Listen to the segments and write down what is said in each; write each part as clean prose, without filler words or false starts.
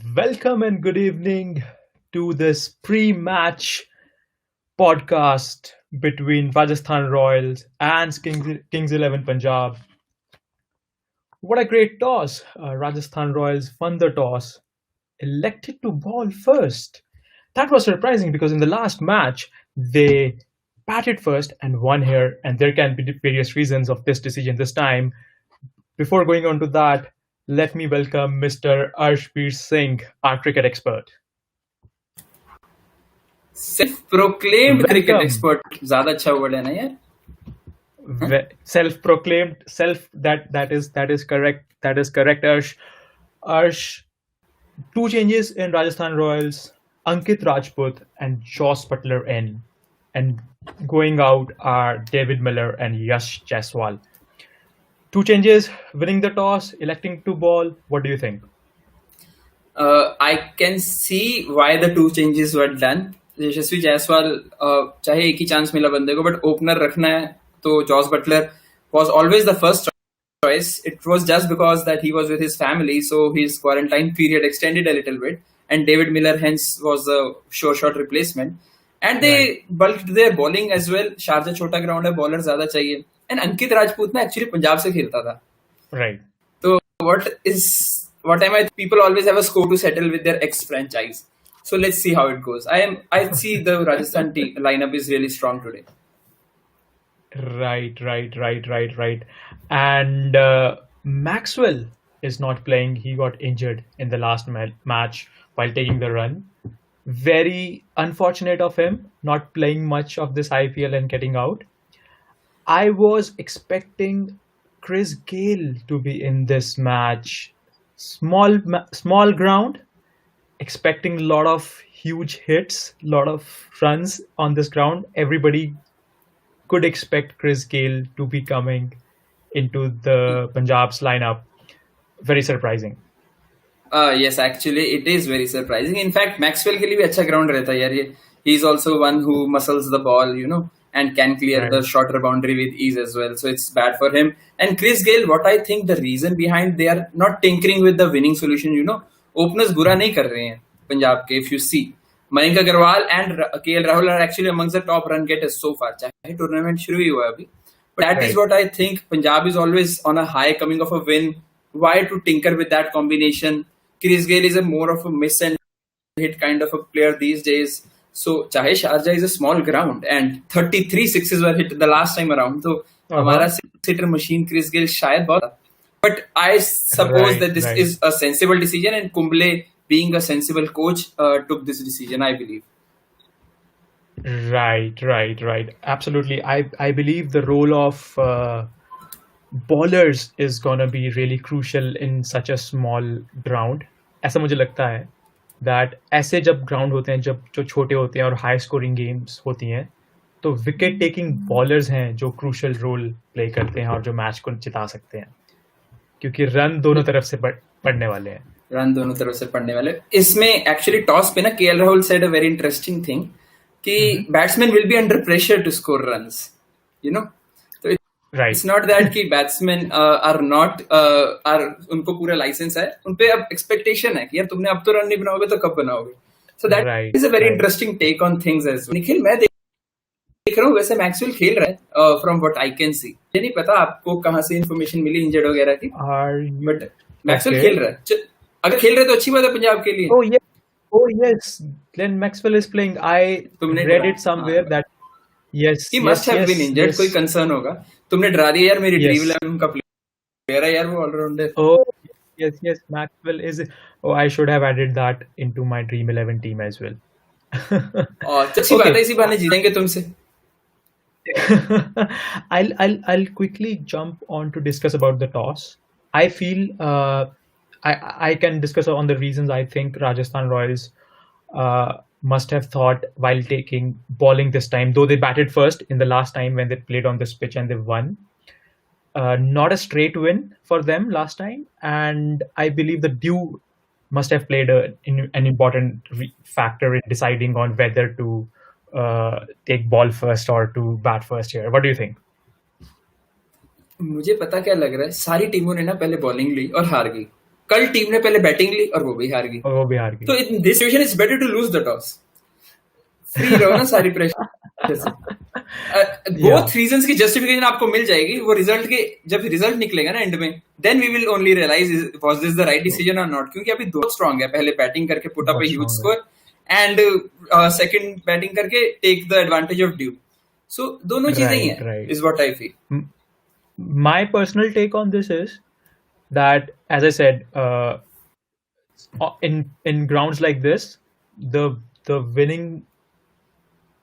Welcome and good evening to this pre-match podcast between Rajasthan Royals and Kings 11 Punjab. What a great toss! Rajasthan Royals won the toss, elected to ball first. That was surprising because in the last match they batted first and won here, and there can be various reasons of this decision this time. Before going on to that, let me welcome Mr. Arshbir Singh, our cricket expert. Self-proclaimed cricket Welcome. expert ज्यादा अच्छा word है ना यार. Self-proclaimed, that is correct. That is correct, Arsh. Arsh, two changes in Rajasthan Royals: Ankit Rajput and Joss Butler in, and going out are David Miller and Yash Jaiswal. Two changes: winning the toss, electing to ball. What do you think? I can see why the two changes were done. यशस्वी जायसवाल चाहे एक ही chance मिला बंदे को, but opener रखना है तो Jos Buttler was always the first choice. It was just because that he was with his family, so his quarantine period extended a little bit, and David Miller hence was a sure shot replacement. And they bulked their bowling as well. Sharjah छोटा ground है, bowler ज्यादा चाहिए. And Ankit Rajput ना actually Punjab से खेलता था. Right. So what am I? People always have a score to settle with their ex-franchise. So let's see how it goes. I see the Rajasthan team lineup is really strong today. Right. And Maxwell is not playing. He got injured in the last match while taking the run. Very unfortunate of him, not playing much of this IPL and getting out. I was expecting Chris Gale to be in this match. Small ground, expecting a lot of huge hits, lot of runs on this ground. Everybody could expect Chris Gale to be coming into the Punjab's lineup. Very surprising. Yes, actually, it is very surprising. In fact, Maxwell के लिए भी अच्छा ground रहता है यार ये. He's also one who muscles the ball, and can clear the shorter boundary with ease as well. So it's bad for him. And Chris Gale, what I think the reason behind they are not tinkering with the winning solution, openers बुरा नहीं कर रहे हैं पंजाब के. If you see, Mayank Agarwal and KL Rahul are actually amongst the top run getters so far. चाहे tournament शुरू ही हुआ अभी. But that is what I think. Punjab is always on a high coming off a win. Why to tinker with that combination? Chris Gale is a more of a miss and hit kind of a player these days. So चाहे Sharjah is a small ground and 33 sixes were hit the last time around. So हमारा six-hitter machine Chris Gale शायद बहुत. But I suppose that this is a sensible decision, and Kumble, being a sensible coach, took this decision, I believe. Right. Absolutely. I believe the role of bowlers is gonna be really crucial in such a small ground. ऐसा मुझे लगता है that ऐसे जब ground होते हैं, जब जो छोटे होते हैं और हाई स्कोरिंग गेम्स होती हैं, तो विकेट टेकिंग बॉलर्स हैं जो क्रूशियल रोल प्ले करते हैं और जो मैच को जिता सकते हैं, क्योंकि रन दोनों तरफ से पड़ने वाले हैं. इसमें एक्चुअली टॉस पे ना KL Rahul said a very interesting thing कि batsman will be under pressure to score runs, तो इट्स नॉट दैट कि बैट्समैन आर नॉट उनको पूरा लाइसेंस है, उनपे अब एक्सपेक्टेशन है कि यार तुमने अब तो रन नहीं बनाओगे तो कब बनाओगे. So that is a very interesting take on things as well. Nikhil, मैं देख रहा हूँ वैसे मैक्सवेल खेल रहा है from what I can see. मुझे नहीं पता आपको कहाँ से इन्फॉर्मेशन मिली इंजर्ड वगैरह की, बट मैक्सवेल खेल रहा है. अगर खेल रहे तो अच्छी बात है पंजाब के लिए. Oh yes, Glenn Maxwell is playing. I read it somewhere that yes, he must have been injured. कोई कंसर्न होगा. तुमने डरा दिया यार, मेरी Dream11 का प्लेयर है यार, वो allrounder. Oh yes, Maxwell is. Oh, I should have added that into my Dream11 team as well. अच्छी बात है, इसी बहाने जीतेंगे तुमसे. I'll quickly jump on to discuss about the toss. I feel I can discuss on the reasons I think Rajasthan Royals must have thought while taking bowling this time, though they batted first in the last time when they played on this pitch and they won. Not a straight win for them last time, and I believe the dew must have played an important factor in deciding on whether to take ball first or to bat first here. What do you think? मुझे पता क्या लग रहा है, सारी टीमों ने ना पहले बॉलिंग ली और हार गई. कल टीम ने पहले बैटिंग ली और वो भी हार गई, और वो भी हार गई। तो in this situation it's better to lose the toss, free रहो ना सारी प्रेशर से। बोथ रीजंस की जस्टिफिकेशन आपको मिल जाएगी, वो रिजल्ट के जब रिजल्ट निकलेगा ना एंड में, then we will only realize was this the right decision और नॉट, क्योंकि अभी दो स्ट्रांग है, पहले बैटिंग करके put up a huge score and second batting करके take the advantage of dew, so दोनों चीजें ही हैं, is what I feel. My personal take on this is that, as I said, in grounds like this, the winning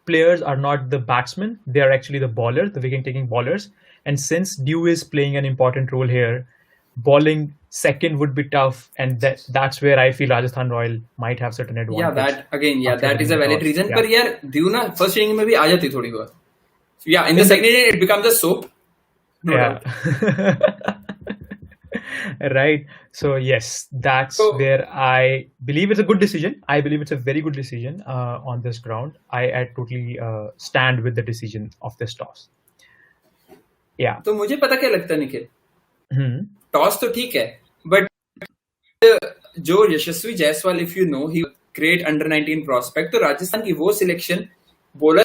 players are not the batsmen; they are actually the bowlers, the wicket-taking bowlers. And since Dew is playing an important role here, bowling second would be tough, and that's where I feel Rajasthan Royal might have certain advantage. Yeah, that again, yeah, that is a valid reason. Yeah. पर यार Dew ना first inning में भी आ जाती थोड़ी बहुत. Yeah, in the second inning it becomes a soap. No doubt. Right. So yes, that's where I believe it's a good decision. I believe it's a very good decision on this ground. I totally stand with the decision of this toss. Yeah. तो मुझे पता क्या लगता है Nikhil, toss तो ठीक है, but जो Yashasvi Jaiswal, if you know, he great under 19 prospect, तो राजस्थान की वो सिलेक्शन बॉलर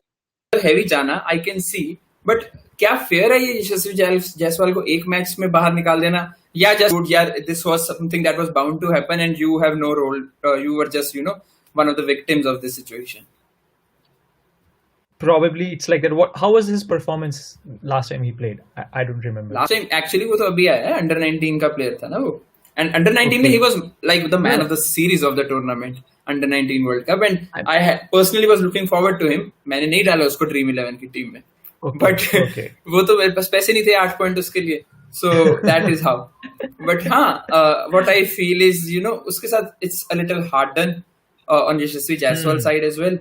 हैवी जाना आई कैन सी, बट क्या फेयर है ये यशस्वी जायसवाल को एक मैच में बाहर निकाल देना, या जस्ट यार this was something that was bound to happen and you have no role, you were just one of the victims of this situation? Probably it's like that. How was his performance last time he played? I don't remember. Last time actually वो तो अभी आया है, under 19 का player था ना वो, and under 19 में he was like the man of the series of the tournament, under 19 World Cup, and I personally was looking forward to him. मैंने नहीं डाला उसको Dream 11 की टीम में, but वो तो मेरे पास पैसे नहीं थे 8 पॉइंट उसके लिए, so that is how. But हाँ, what I feel is उसके साथ it's a little hard done on Yashasvi Jaiswal side as well.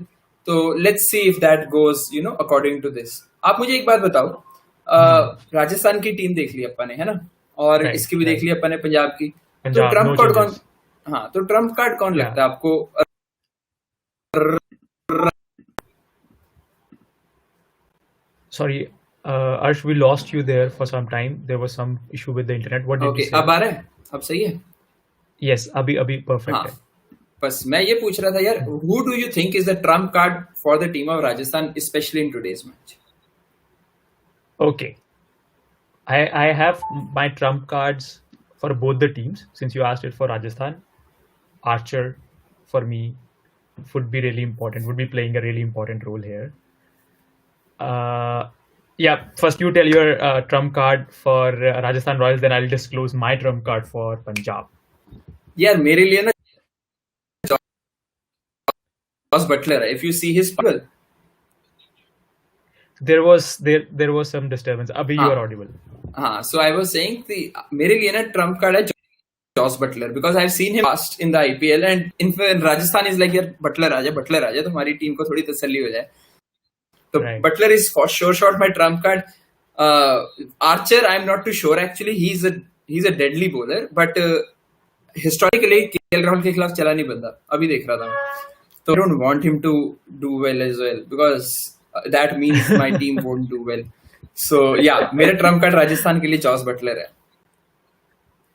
तो let's see if that goes according to this. आप मुझे एक बात बताओ, राजस्थान की टीम देख ली अपन ने, है ना, और इसकी भी देख ली अपन ने पंजाब की, तो ट्रम्प कार्ड कौन, हाँ, तो ट्रम्प कार्ड कौन लगता है आपको? Sorry, Arsh, we lost you there for some time. There was some issue with the internet. What did you say? अब आ रहा है, अब सही है? Yes, अभी perfect है. बस मैं ये पूछ रहा था यार, who do you think is the trump card for the team of Rajasthan, especially in today's match? Okay, I have my trump cards for both the teams. Since you asked it for Rajasthan, Archer for me would be really important. Would be playing a really important role here. Yeah, first you tell your trump card for Rajasthan Royals, then I'll disclose my trump card for Punjab. यार मेरे लिए ना Butler, if you see his puzzle, there was some disturbance. Abhi you are audible. So I was saying मेरे लिए ना trump card है Josh Butler, because I've seen him past in the IPL, and in Rajasthan is like यार Butler आ जाए तो हमारी team को थोड़ी तसल्ली हो जाए. तो Butler is for sure my trump card. Archer I'm not too sure actually. He's a deadly bowler, but historically KL Rahul के खिलाफ चला नहीं बंदा, अभी देख रहा था. So I don't want him to do well as well, because that means my team won't do well. So yeah, मेरा trump card राजस्थान के लिए Josh Butler है.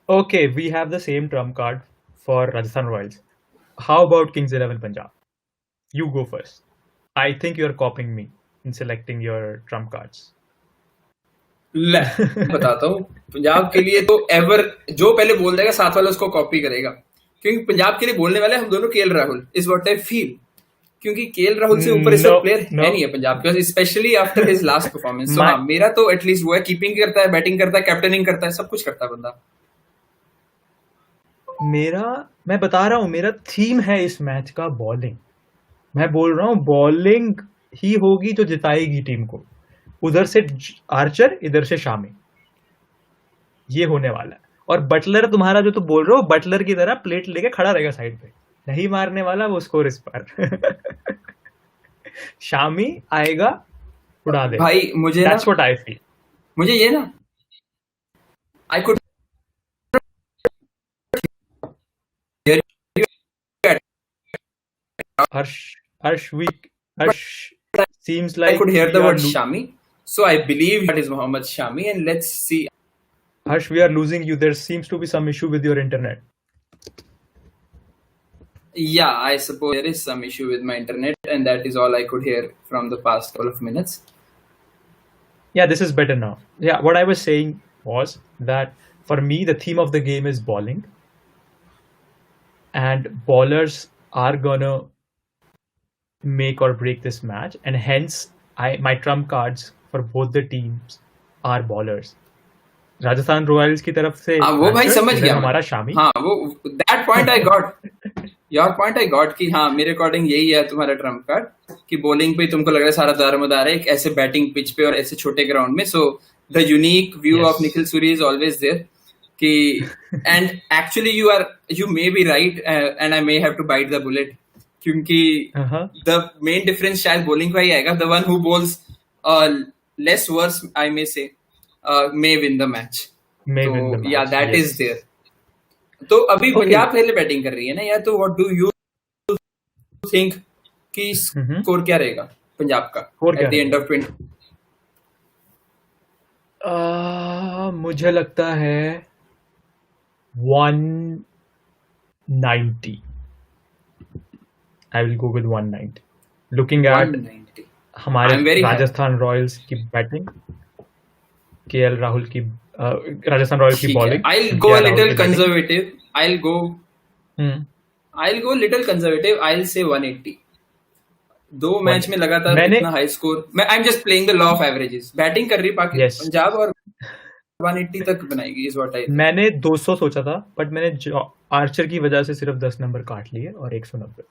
Okay, we have the same trump card for Rajasthan Royals. How about Kings 11 Punjab? You go first. I think you're copying me in selecting your trump cards. ले बताता हूँ, पंजाब के लिए तो ever जो पहले बोल देगा साथ वाला उसको कॉपी करेगा, क्योंकि पंजाब के लिए बोलने वाले हम दोनों KL Rahul, is what I feel, क्योंकि केएल राहुल से ऊपर इस प्लेयर है नहीं है पंजाब के, specially after his last performance. So मेरा तो एटलीस्ट वो है, कीपिंग करता है, बैटिंग करता है, कैप्टनिंग करता है, सब कुछ करता है बंदा. मैं बता रहा हूँ, मेरा थीम है इस मैच का बॉलिंग. मैं बोल रहा हूँ बॉलिंग ही होगी जो जिताएगी टीम को. उधर से आर्चर, इधर से शामी, ये होने वाला है. और बटलर तुम्हारा जो तुम बोल रहे हो, बटलर की तरह प्लेट लेके खड़ा रहेगा साइड पे, नहीं मारने वाला वो स्कोर इस पर. शामी आएगा, उड़ा दे भाई. मुझे That's what I feel. मुझे ये ना I could Harsh seems like I could hear the word Shami, so I believe that is Mohammad Shami, and let's see. Harsh, we are losing you. There seems to be some issue with your internet. Yeah, I suppose there is some issue with my internet, and that is all I could hear from the past couple of minutes. Yeah, this is better now. Yeah, what I was saying was that for me, the theme of the game is bowling, and bowlers are gonna make or break this match, and hence my trump cards for both the teams are bowlers. Rajasthan Royals की तरफ से वो भाई समझ इधर गया हमारा शामी. हाँ वो that point I got your point I got कि हाँ मेरे अकॉर्डिंग यही है तुम्हारा ट्रम्प कार्ड कि बॉलिंग पे तुमको लग रहा है सारा दारोमदार है एक ऐसे बैटिंग पिच पे और ऐसे छोटे ग्राउंड में. So the unique view of Nikhil Suri is always there कि and actually you may be right and I may have to bite the bullet क्योंकि द मेन डिफरेंस शायद बॉलिंग का ही आएगा. The one who bowls less worse I may say may win the match. Yeah, that is there. तो अभी क्या पहले batting कर रही है ना या तो व्हाट डू यू थिंक कि स्कोर क्या रहेगा पंजाब का एट द एंड ऑफ 20? मुझे लगता है 190. I will go with 190. Looking at हमारे राजस्थान रॉयल्स की बैटिंग, केएल राहुल की राजस्थान रॉयल्स की bowling. I'll go a little conservative. I'll go little conservative. I'll say 180. दो मैच में लगातार इतना high score. I am just playing the law of averages. Batting कर रही पंजाब और 180 तक बनाएगी इस व्हाट आई. मैंने 200 सोचा था बट मैंने आर्चर की वजह से सिर्फ 10 नंबर काट लिए और 190.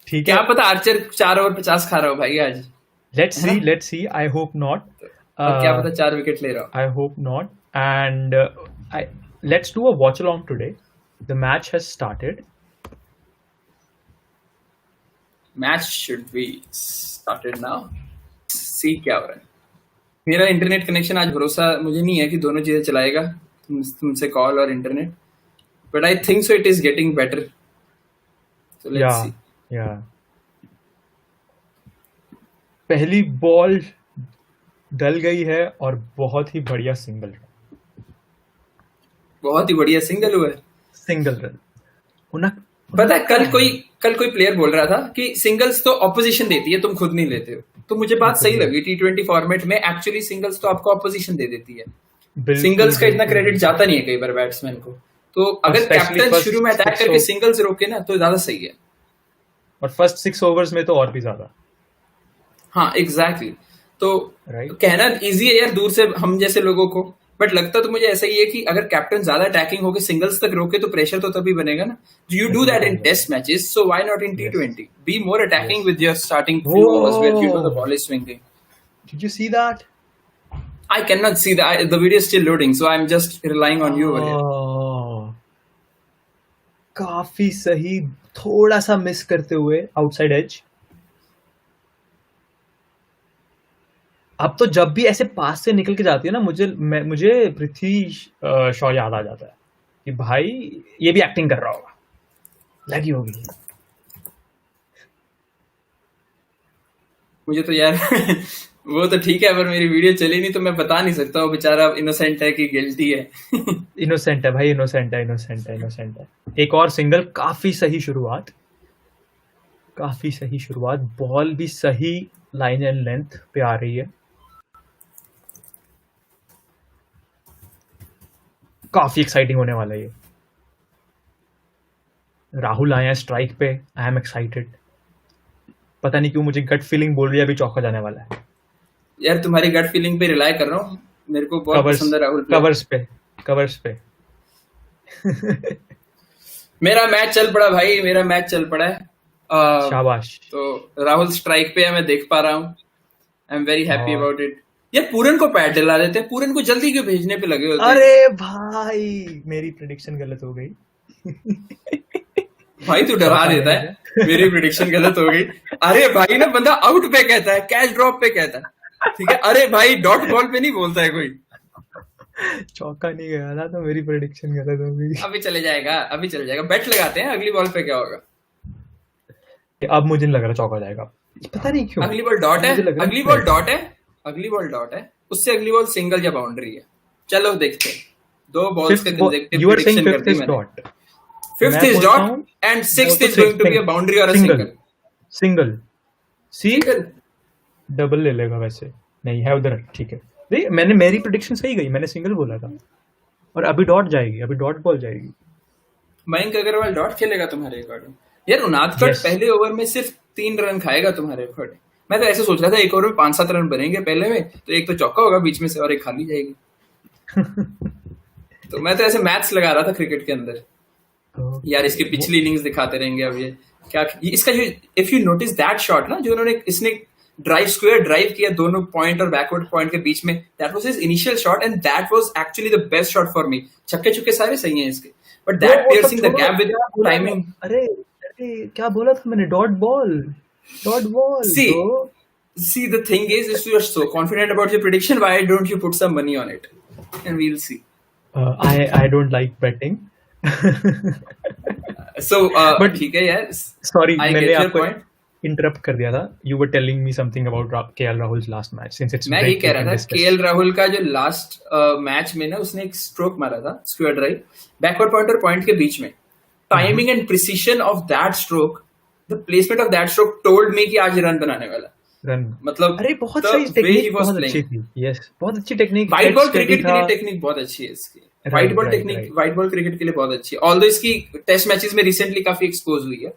ठीक है, क्या पता आर्चर 4 ओवर 50 खा रहा हो भाई आज. Let's see. I hope not. क्या पता 4 विकेट ले रहा हो. I hope not. And let's do a watch along today. The match has started. Match should be started now. See क्या हो रहा है. मेरा इंटरनेट कनेक्शन आज भरोसा मुझे नहीं है कि दोनों चीजें चलाएगा, तुमसे कॉल और internet. But I think so it is getting better. So let's see. Yeah. पहली बॉल डल गई है और बहुत ही बढ़िया सिंगल रन. बहुत ही बढ़िया सिंगल हुआ है. Single run. पता है कल कोई प्लेयर बोल रहा था कि सिंगल्स तो ऑपोजिशन देती है, तुम खुद नहीं लेते हो. तो मुझे बात सही लगी. T20 फॉर्मेट में एक्चुअली सिंगल्स तो आपको ऑपोजिशन दे देती है. सिंगल्स का इतना क्रेडिट जाता नहीं है कई बार बैट्समैन को. तो अगर कैप्टन शुरू में अटैक करके सिंगल्स रोके ना तो ज्यादा सही है. और फर्स्ट 6 ओवर्स में तो और भी ज्यादा. हाँ एग्जैक्टली. तो कहना इजी है यार दूर से हम जैसे लोगों को, बट लगता तो मुझे ऐसा ही है कि अगर कैप्टन ज्यादा अटैकिंग होकर सिंगल्स तक रोके तो प्रेशर तो तभी बनेगा ना. You do that in test matches, so why not in T20? Be more attacking with your starting few overs where you know the ball is swinging. Did you see that? I cannot see that. The video is still loading, so I'm just relying on you over here. काफी सही, थोड़ा सा miss करते हुए outside as. अब तो जब भी ऐसे पास से निकल के जाती है ना मुझे पृथ्वी शॉ याद आ जाता है कि भाई ये भी एक्टिंग कर रहा होगा, लगी होगी. मुझे तो यार वो तो ठीक है पर मेरी वीडियो चली नहीं तो मैं बता नहीं सकता वो बेचारा इनोसेंट है कि गिल्टी है. इनोसेंट है भाई, इनोसेंट है. एक और सिंगल. काफी सही शुरुआत. बॉल भी सही लाइन एंड लेंथ पे आ रही है. काफी एक्साइटिंग होने वाला है ये. राहुल आए हैं स्ट्राइक पे. I am excited. पता नहीं क्यों मुझे गट फीलिंग बोल रही है अभी चौका जाने वाला है. यार तुम्हारी गट फीलिंग पे रिलाई कर रहा हूँ. मेरे को बहुत पसंद है राहुल. कवर्स पे मेरा मैच चल पड़ा भाई. है. शाबाश. तो राहुल स्ट्राइक पे है, मैं देख पा रहा हूँ. I am very happy about it. यार पूरन को पैड दिला देते हैं. पूरन को जल्दी क्यों भेजने पे लगे होते हैं? अरे भाई मेरी प्रेडिक्शन गलत हो गई. भाई तू डरा देता है. मेरी प्रेडिक्शन गलत हो गई. अरे भाई ना बंदा आउट पे कहता है, कैच ड्रॉप पे कहता है. ठीक है. अरे भाई डॉट बॉल पे नहीं बोलता है कोई. चौका नहीं गया था तो मेरी प्रेडिक्शन गलत हो गई. अभी चले जाएगा. बेट लगाते हैं अगली बॉल पे क्या होगा. अब मुझे नहीं लग रहा चौका जाएगा. पता नहीं क्यों. अगली बॉल डॉट है. उससे अगली बॉल सिंगल या बाउंड्री है. चलो देखते हैं. 2 बॉल्स के कंसेक्टिव प्रेडिक्शन करती है. Fifth is dot, and sixth is going to be a boundary or a single. See single. Double ले लेगा वैसे, नहीं है उधर, ठीक है। नहीं, मैंने मेरी प्रेडिक्शन सही गई, मैंने सिंगल बोला था, और अभी डॉट जाएगी, अभी डॉट बॉल जाएगी। मयंक अग्रवाल डॉट खेलेगा तुम्हारे अकॉर्डिंग? यार उनादकट पहले ओवर में सिर्फ 3 रन खाएगा तुम्हारे अकॉर्डिंग। मैं तो ऐसे सोच रहा था एक ओवर में 5-7 रन बनेंगे पहले में, तो एक तो चौका होगा बीच में से और एक खाली जाएगी। तो मैं तो ऐसे मैथ्स लगा रहा था क्रिकेट के अंदर। यार इसकी पिछली इनिंग्स दिखाते रहेंगे अब ये क्या इसका जो, if you notice that shot ना, जो उन्होंने इसने स्क्वायर ड्राइव किया दोनों पॉइंट और बैकवर्ड पॉइंट के बीच में, that was his initial shot and that was actually the best shot for me. छक्के चुक्के सारे सही हैं इसके, but that piercing the gap with timing. अरे क्या बोला था मैंने? Dot ball. See, the thing is, if you are so confident about your prediction, why don't you put some money on it? And we'll see. I don't like betting. So, but ठीक है यार. Sorry, मैंने आपको interrupt कर दिया था. You were telling me something about KL Rahul's last match. Since it's मैं ये कह रहा था KL राहुल का जो last match में ना उसने एक stroke मारा था, square drive, backward point और point के बीच में. Timing and precision of that stroke, the placement of that stroke told me कि आज रन बनाने वाला. मतलब अरे बहुत सही टेक्निक, बहुत अच्छी थी। यस, बहुत अच्छी टेक्निक। व्हाइट बॉल क्रिकेट के लिए टेक्निक बहुत अच्छी है इसकी। White ball technique white ball cricket के लिए बहुत अच्छी है। ऑल्दो इसकी टेस्ट मैचेस में रिसेंटली काफी एक्सपोज हुई है,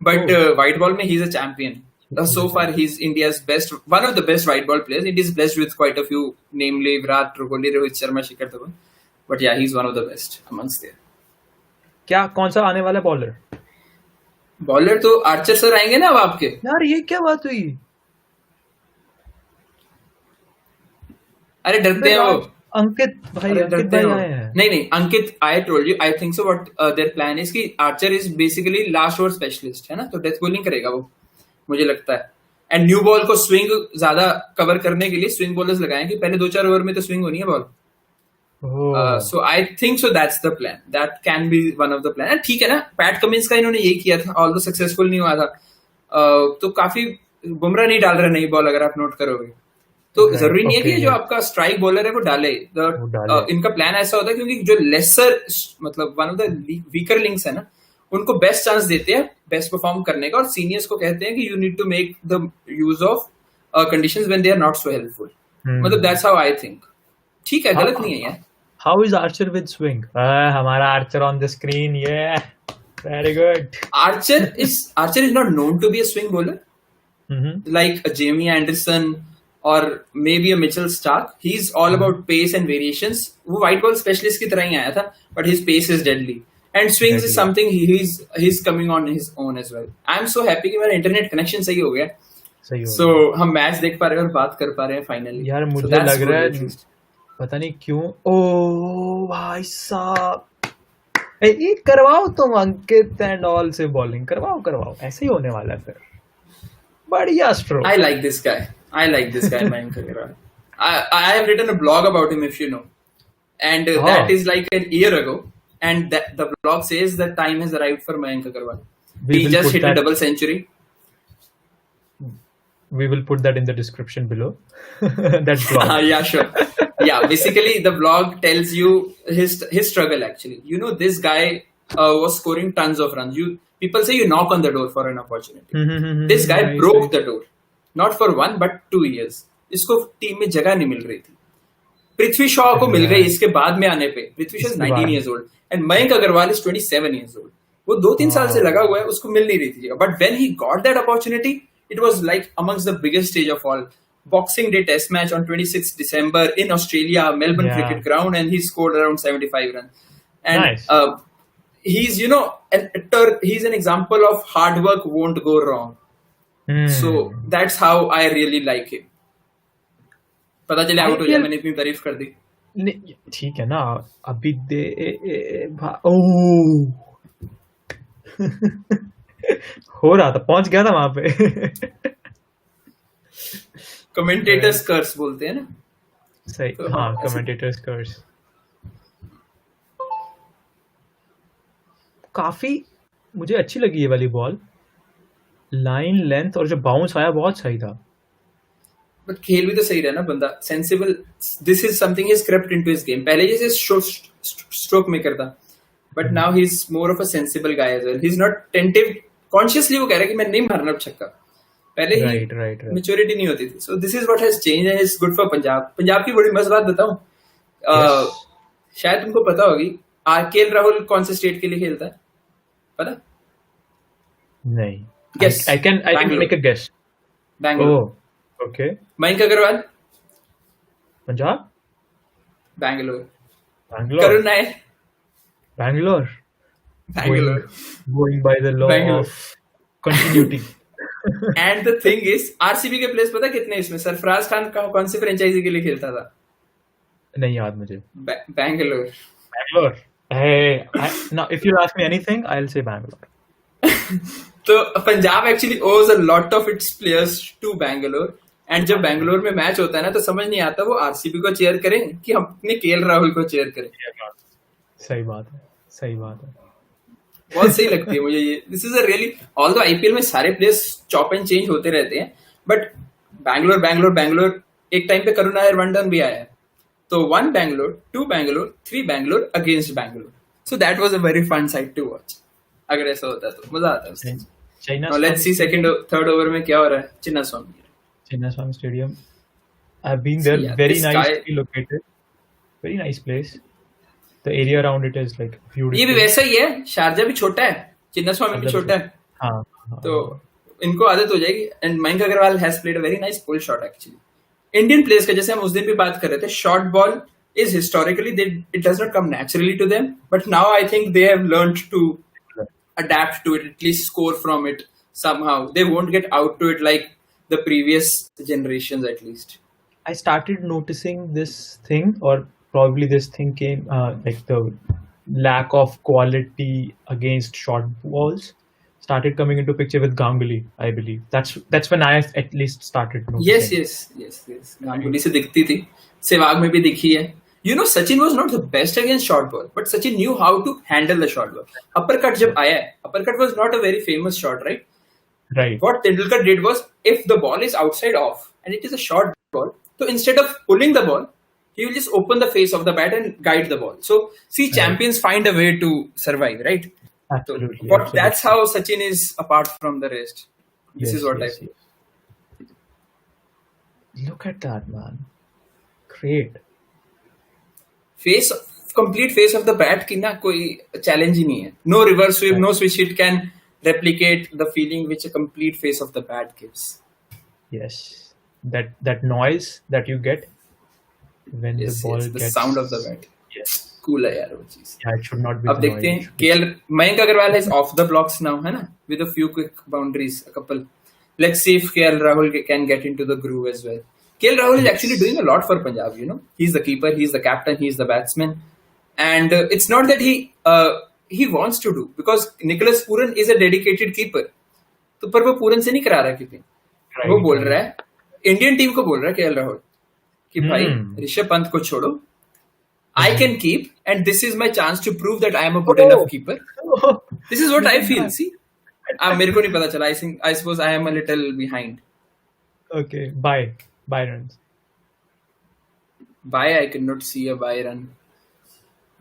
बट व्हाइट बॉल में he is a champion. So far he is India's best, one of the best white ball players. It is blessed with quite a few, namely Virat Kohli, Rohit Sharma, Shikhar Dhawan, but yeah he is one of the best amongst there. क्या कौन सा आने वाला bowler तो Archer sir आएंगे ना अब आपके। यार ये क्या बात हुई? अरे डरते हैं वो अंकित भाई आए हैं। नहीं Ankit, I told you, I think so what there plan is कि Archer is basically last over specialist है ना, तो डेथ बॉलिंग करेगा वो, मुझे लगता है। एंड न्यू बॉल को स्विंग ज्यादा कवर करने के लिए स्विंग बॉलर्स लगाए कि पहले 2-4 ओवर में तो स्विंग होनी है ball. So I think so that's the plan, that can be one of the plan. ठीक है ना, पैट कमिंस का इन्होंने ये किया था, ऑल्दो सक्सेसफुल नहीं हुआ था। तो काफी बुमराह नहीं डाल रहे नई बॉल, अगर आप नोट करोगे तो जरूरी नहीं है कि जो आपका स्ट्राइक बॉलर है वो डाले। इनका प्लान ऐसा होता है क्योंकि जो लेसर, मतलब one of the weaker links है ना, उनको बेस्ट चांस देते हैं बेस्ट परफॉर्म करने का, और सीनियर्स को कहते हैं कि you need to make the use of conditions when they are not so helpful. मतलब दैट्स हाउ आई थिंक। ठीक है, गलत नहीं है यार। How is Archer with swing? हमारा आर्चर ऑन द स्क्रीन, ये very good. Archer is not known to be a swing bowler like Jamie Anderson और maybe a Mitchell Starc. He is all about pace and variations. वो white ball specialist की तरह ही आया था, but his pace is deadly and swings is something he is coming on his own as well. I am so happy कि मेरा internet connection सही हो गया, सो हम मैच देख पा रहे हैं और बात कर पा रहे हैं फाइनली। यार मुझे लग रहा है पता नहीं क्यों, ओ भाई साहब, ये करवाओ तुम अंकित एंड ऑल से बॉलिंग करवाओ, ऐसे ही होने वाला है फिर। बढ़िया stroke. I like this guy, Mayank Agarwal. I have written a blog about him, if you know, and that is like an year ago, and the blog says that time has arrived for Mayank Agarwal. He just hit a double century. We will put that in the description below. That blog. Yeah, sure. Yeah, basically the blog tells you his struggle actually. You know, this guy was scoring tons of runs. People say you knock on the door for an opportunity. This guy broke the door. Not for 1 but 2 years. इसको team में जगह नहीं मिल रही थी। पृथ्वी शॉ को मिल गई इसके बाद में आने पे। Prithvi Shaw is 19 years old and Mayank Agarwal is 27 years old. वो 2-3 साल से लगा हुआ है, उसको मिल नहीं रही थी जगह। But when he got that opportunity, it was like amongst the biggest stage of all. Boxing Day Test match on 26th December in Australia, Melbourne Cricket Ground, and he scored around 75 runs. And nice. He's, you know, he's an example of hard work won't go wrong. So that's how I really like him. पता चले out हो जाए, मैंने इतनी तारीफ कर दी। ठीक है ना, अभी दे हो रहा था, पहुंच गया था वहां पे। कमेंटेटर्स कर्स बोलते हैं ना, सही। तो हाँ, कमेंटेटर्स कर्स। काफी मुझे अच्छी लगी ये वाली बॉल, लाइन लेंथ और जो बाउंस आया बहुत सही था। बट खेल भी तो सही रहा ना बंदा, sensible. This is something he crept into his game. पहले जैसे स्ट्रोक मेकर था, but now he is more of a sensible guy as well. He is not tentative. Consciously वो कह रहा है कि मैं नहीं मारना छक्का. पहले ही मेच्योरिटी नहीं होती थी. So this is what has change and is good for Punjab. Punjab की बड़ी मस्त बात बताऊं. शायद तुमको पता होगी, केएल राहुल कौन से स्टेट के लिए खेलता है पता? नहीं. Guess. I can make a guess. Bangalore. Oh, okay. Mayank Agarwal. Punjab? Bangalore. Bangalore. Karun Nair. Bangalore. Bangalore. Going by the law Bangalore. of continuity. And the thing is, RCB के प्लेयर्स पता कितने इसमें? सरफराज खान कौन सी फ्रेंचाइजी के लिए खेलता था? नहीं याद मुझे. Bangalore. Bangalore. Hey, now if you ask me anything, I'll say Bangalore. तो Punjab actually owes a lot of its players to Bangalore. एंड जब बैंगलोर में मैच होता है ना, तो समझ नहीं आता वो आरसीबी को चेयर करें कि हम अपने केएल राहुल को चेयर करें. सही बात है, सही बात है. बहुत सही लगती है मुझे ये. This is a really, although IPL में सारे प्लेयर्स चॉप एंड चेंज होते रहते हैं, बट बैंगलोर बैंगलोर बैंगलोर. एक टाइम पे करुण नायर वन डाउन भी आया है. तो 1 Bangalore, 2 Bangalore, 3 Bangalore against Bangalore. So that was a very fun side to watch. अगर ऐसा होता है तो मजा आता है. Let's see second third over में क्या हो रहा है. Chinnaswamy stadium. I've been there. Very nicely located. Very nice place. The area around it is like beautiful. ये भी वैसा ही है. शारजा भी छोटा है, चिन्नास्वामी भी छोटा है. हाँ. तो इनको आदत हो जाएगी. And Mayank Agarwal has played a very nice pull shot actually. Indian players का, जैसे हम उस दिन भी बात कर रहे थे, short ball is historically it does not come naturally to them, but now I think they have learned to adapt to it, at least score from it somehow. They won't get out to it like the previous generations at least. I started noticing this thing, or probably this thing came like the lack of quality against short balls started coming into picture with Ganguly, I believe. That's when I at least started noticing. Yes. Ganguly से दिखती थी, सहवाग में भी दिखी है. You know, Sachin was not the best against short ball, but Sachin knew how to handle the short ball. Uppercut जब आया है, uppercut was not a very famous shot, right? Right. What Tendulkar did was, if the ball is outside off and it is a short ball, so instead of pulling the ball, he will just open the face of the bat and guide the ball. So, see, champions find a way to survive, right? Absolutely. So, that's how Sachin is apart from the rest. This is what I feel. Look at that, man. Great. Complete face of the bat की ना कोई challenge ही नहीं है. No reverse sweep, no switch hit can replicate the feeling which a complete face of the bat gives. Yes. That noise that you get when the ball gets... the sound of the bat. Yes. Cool है यार वो चीज. Yeah, it should not be. अब देखते हैं. Mayank Agarwal is off the blocks now, है ना? With a few quick boundaries, a couple. Let's see if KL Rahul can get into the groove as well. KL Rahul is actually doing a lot for Punjab, you know. He's the keeper, he's the captain, he's the batsman. And it's not that he wants to do, because Nicholas Puran is a dedicated keeper. तो पर वो पूरन से नहीं करा रहा keeping. वो बोल रहा है, इंडियन टीम को बोल रहा है केएल राहुल कि भाई ऋषभ पंत को छोड़ो. I can keep, and this is my chance to prove that I am a good enough keeper. This is what I feel. See, मेरे को नहीं पता चला. I suppose I am a little behind. Okay, bye runs. Bye, I cannot see a bye run.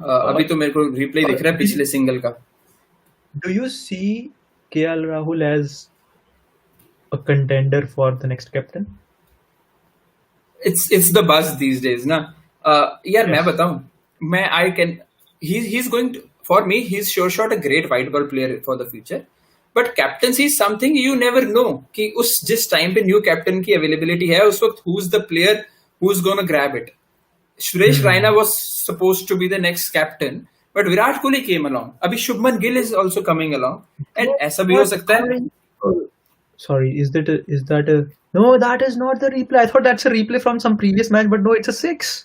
अभी तो मेरे को replay दिख रहा है पिछले सिंगल का. Do you see KL Rahul as a contender for the next captain? It's the buzz these days, ना. यार मैं बताऊं, he's going to, for me he's sure shot a great white ball player for the future, but captaincy is something you never know कि उस जिस time पे new captain की availability है उस वक्त who's the player who's gonna grab it. Suresh Raina was supposed to be the next captain, but Virat Kohli came along. अभी Shubman Gill is also coming along, and ऐसा भी हो सकता है. Sorry, is that a no, that is not the replay. I thought that's a replay from some previous match, but no, it's a 6.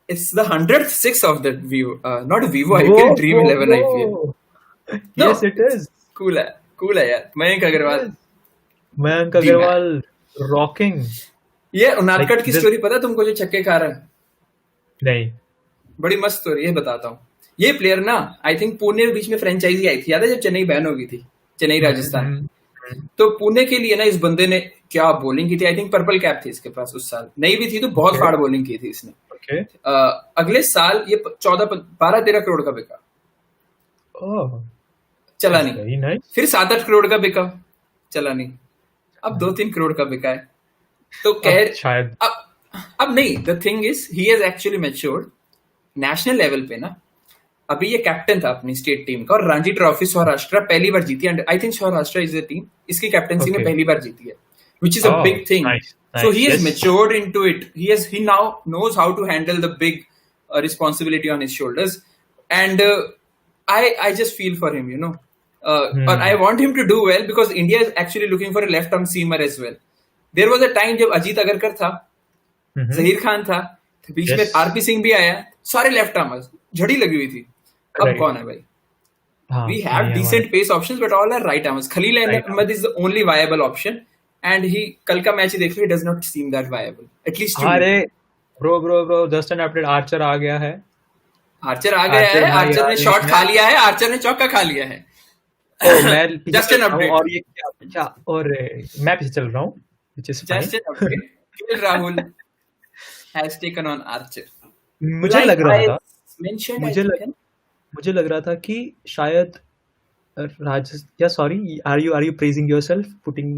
It's the 100th 6 of that Vivo, not Vivo IPL, Dream11 IPL. No, yes, it is. Cool है यार. Mayank Agarwal rocking. ये उनादकट की story पता तुमको, जो छक्के खा रहा है? नहीं. बड़ी मस्त स्टोरी है, बताता हूँ. ये प्लेयर ना, आई थिंक पुणे के बीच में फ्रेंचाइजी आई थी, याद है जब चेन्नई बैन हो गई थी, चेन्नई राजस्थान. तो पुणे के लिए ना इस बंदे ने क्या बॉलिंग की थी. आई थिंक पर्पल कैप थी इसके पास उस साल, नहीं भी थी तो बहुत फाड़ बॉलिंग की थी इसने. अगले साल ये 12-13 करोड़ का बिका. Oh, चला that's नहीं. very nice. फिर 7-8 करोड़ का बिका, चला नहीं. अब 2-3 करोड़ का बिका है. तो अब शायद अब नहीं. The thing is he has actually matured. National level पे ना अभी ये कैप्टन था अपनी स्टेट टीम का, और रणजी ट्रॉफी सौराष्ट्र पहली बार जीती है. I think Saurashtra is the team इसकी कैप्टनसी में Okay. पहली बार जीती है, which is a big thing. Nice, So nice. he has Yes. matured into it. He now knows how to handle the big responsibility on his shoulders, and I just feel for him, you know. But I want him to do well because India is actually looking for a left arm seamer as well. There was a time जब अजीत अगरकर था, जहीर खान था, बीच में RP Singh भी आया, सारे left armours, झड़ी लगी हुई थी. अब कौन है भाई? We have decent pace options, but all are right armers. Khalil Ahmed is the only viable option, and he कल का मैच देख लो, he does not seem that viable. At least to me. अरे bro just an update, Archer आ गया है. Archer आ गया है. आर्चर ने शॉट खा लिया है. आर्चर ने चौका खा लिया है. मैं Just an update. और ये क्या और मैं पीछे चल रहा हूँ, which is fine. Just an update. KL Rahul has taken on Archer. मुझे लग रहा था, Mentioned, मुझे लग रहा था कि शायद sorry, are you praising yourself, putting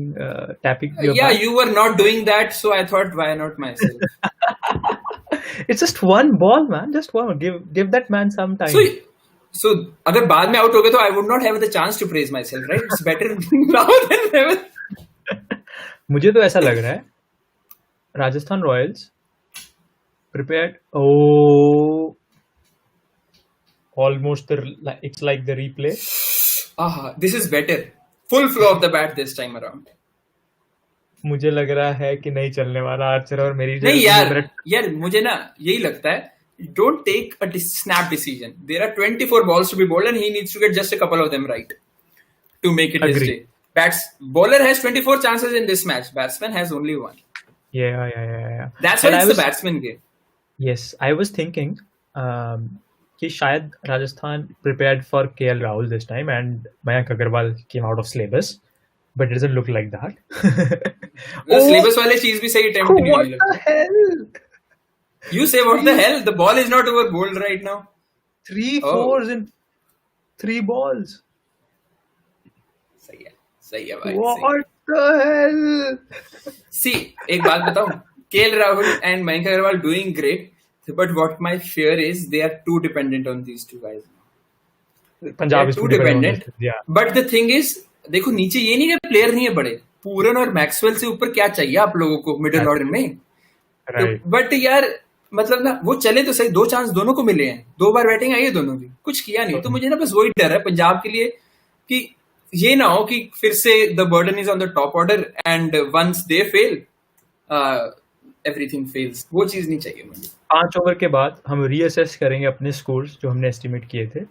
tapping your yeah, back? you were not doing that, so I thought, why not myself? It's just one ball, man. Just one. Give that man some time. So अगर बाद में out हो गए तो I would not have the chance to praise myself, right? It's better now than never. मुझे तो ऐसा लग रहा है Rajasthan Royals prepared. Oh, almost it's like the replay. This is better. Full flow of the bat this time around. मुझे लग रहा है कि नहीं चलने वाला आर्चर और मेरी नहीं यार मुझे ना यही लगता है. Don't take a snap decision. There are 24 balls to be bowled and he needs to get just a couple of them right to make it his day. Bowler has 24 chances in this match. Batsman has only one. Yeah. That's why it's the batsman game. Yes, I was thinking कि शायद Rajasthan prepared for KL Rahul this time and Mayank Agarwal came out of syllabus, but it doesn't look like that. Syllabus वाले चीज भी सही attempt नहीं What the hell? You say what the hell? The ball is not over bowled right now. 3 fours in 3 balls. सही है भाई. What the hell? See, एक बात बताऊं. KL Rahul and Mayank Agarwal doing great, but what my fear is they are too dependent on these two guys. Punjab is too dependent. Yeah. But the thing is, देखो नीचे ये नहीं कि player नहीं है बड़े. पूरन और मैक्सवेल से ऊपर क्या चाहिए आप लोगों को मिडिल ऑर्डर में? Right. बट यार मतलब ना वो चले तो सही. 2 चांस दोनों को मिले हैं. 2 बार बैटिंग आई है दोनों की. कुछ किया नहीं. तो मुझे ना बस वही डर है पंजाब के लिए कि ये ना हो कि फिर से the burden is on the top order and once they fail everything fails. वो चीज नहीं चाहिए मुझे. 5 ओवर के बाद हम रीअसेस करेंगे अपने स्कोर्स जो हमने एस्टिमेट किए थे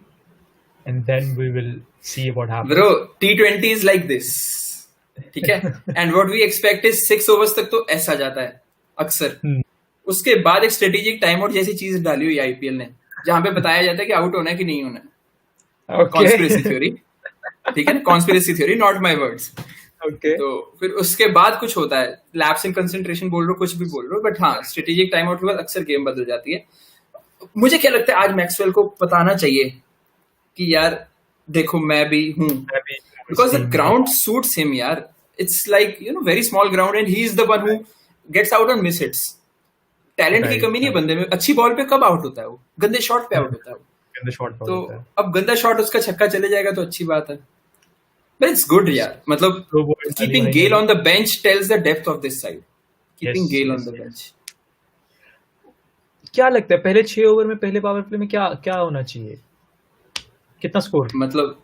and then we will see what happens. Bro, T20 is like this. ठीक है. And what we expect is 6 overs तक तो ऐसा जाता है अक्सर. उसके बाद एक स्ट्रेटेजिक टाइम आउट जैसी चीज डाली हुई आईपीएल ने जहां पे बताया जाता है कि आउट होना है कि नहीं होना है. Conspiracy theory. ठीक है. Conspiracy theory, not my words. Okay. तो फिर उसके बाद कुछ होता है. लैप्स इन कंसंट्रेशन बोल रहे हो, कुछ भी बोल रहे हो, बट हाँ स्ट्रेटेजिक टाइम आउट के बाद अक्सर गेम बदल जाती है. मुझे क्या लगता है आज मैक्सवेल को बताना चाहिए कि यार देखो मैं भी हूँ, because the ground suits him यार. It's like very small ground and he is the one who gets out on miss hits. Talent की कमी नहीं है बंदे में. अच्छी बॉल पे कब आउट होता है वो? गंदे शॉट पे आउट होता है वो. गंदे शॉट पे तो अब गंदा शॉट उसका छक्का चले जाएगा तो अच्छी बात है. But it's good यार. मतलब keeping Gale on the bench tells the depth of this side. Keeping Gale on the bench. क्या लगता है पहले 6 ओवर में पहले पावर प्ले में क्या होना चाहिए? कितना स्कोर मतलब